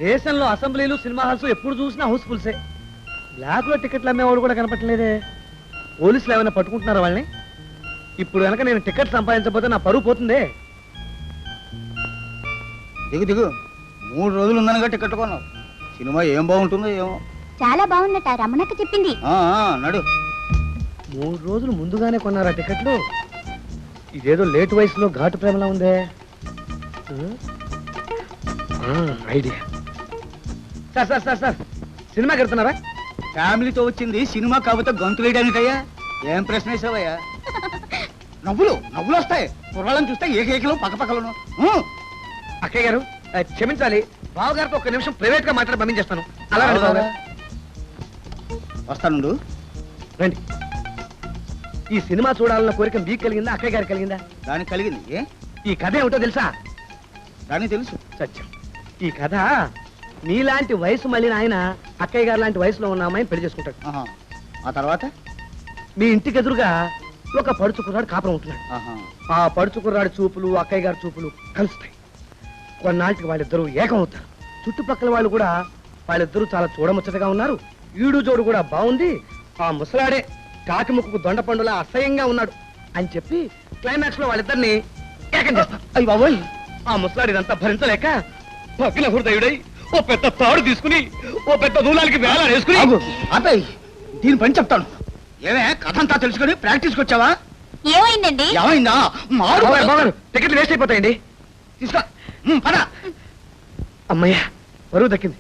దేశంలో అసెంబ్లీలు cinema halls ఎప్పుడు చూసినా హౌస్ఫుల్సే. బ్లాక్ లో టికెట్లు అమ్మేవాడు కూడా కనపట్లేదే. పోలీసులు ఏమైనా పట్టుకుంటున్నారా వాళ్ళని? ఇప్పుడు కనుక నేను టికెట్ సంపాదించకపోతే నా పరువు పోతుందే. దిగు దిగు, 3 రోజులు ఉందనగా టికెట్ కొన్నావు. సినిమా ఏం బాగుంటుందో ఏమో. చాలా బాగుందట, రమణక్క చెప్పింది. నడు. 3 రోజులు ముందుగానే కొన్నారా టికెట్లు? ఇదేదో లేట్ వయసులో ఘాటు ప్రేమలా ఉందే. Idea. Sir sir sir sir, సినిమాకి వెళ్తున్నారా? ఫ్యామిలీతో వచ్చింది సినిమా కాకపోతే గొంతు వేయడానికయ్యా. ఏం ప్రశ్న వేసావయ్యా? నవ్వులు వస్తాయి కుర్రాళ్ళని చూస్తే ఏకేకలు పక్కపక్కలను. అక్కయ్య గారు క్షమించాలి, బావగారితో 1 నిమిషం ప్రైవేట్ గా మాట్లాడి పంపించేస్తాను. అలా వస్తాను. రండి. ఈ సినిమా చూడాలన్న కోరిక మీకు కలిగిందా, అక్కయ్య గారికి కలిగిందా? దానికి కలిగింది. ఏ ఈ కథ ఏమిటో తెలుసా? దానికి తెలుసు. సత్యం, ఈ కథ మీలాంటి వయసు మళ్ళీ ఆయన అక్కయ్య గారు లాంటి వయసులో ఉన్న అమ్మాయిని పెళ్లి చేసుకుంటాడు. ఆ తర్వాత మీ ఇంటికి ఎదురుగా ఒక పడుచు కుర్రాడు కాపురం ఉంటున్నాడు. ఆ పడుచు కుర్రాడు చూపులు అక్కయ్య గారి చూపులు కలుస్తాయి. కొన్నాళ్ళకి వాళ్ళిద్దరూ ఏకం అవుతారు. చుట్టుపక్కల వాళ్ళు కూడా వాళ్ళిద్దరూ చాలా చూడముచ్చటగా ఉన్నారు, ఈడు జోడు కూడా బాగుంది, ఆ ముసలాడే కాకి ముక్కుకు దొండ పండులా అసహ్యంగా ఉన్నాడు అని చెప్పి క్లైమాక్స్ లో వాళ్ళిద్దరిని ఏకం చేస్తారు. అయ్యి బాబోయ్, ఆ ముసలాడినంతా భరించలేక పక్కన హృదయుడై ఓ పెద్ద తాడు తీసుకుని ఓ పెద్ద దూలాలకి వేళ వేసుకుని. అబ్బాయి దీని పని చెప్తాను. ఏమే కథ అంతా తెలుసుకుని ప్రాక్టీస్కి వచ్చావా? ఏమైందండి? ఏమైందా? మారు టికెట్లు వేస్ట్ అయిపోతాయండి. తీసుకో. పద. అమ్మయ్యా, బరువు దక్కింది.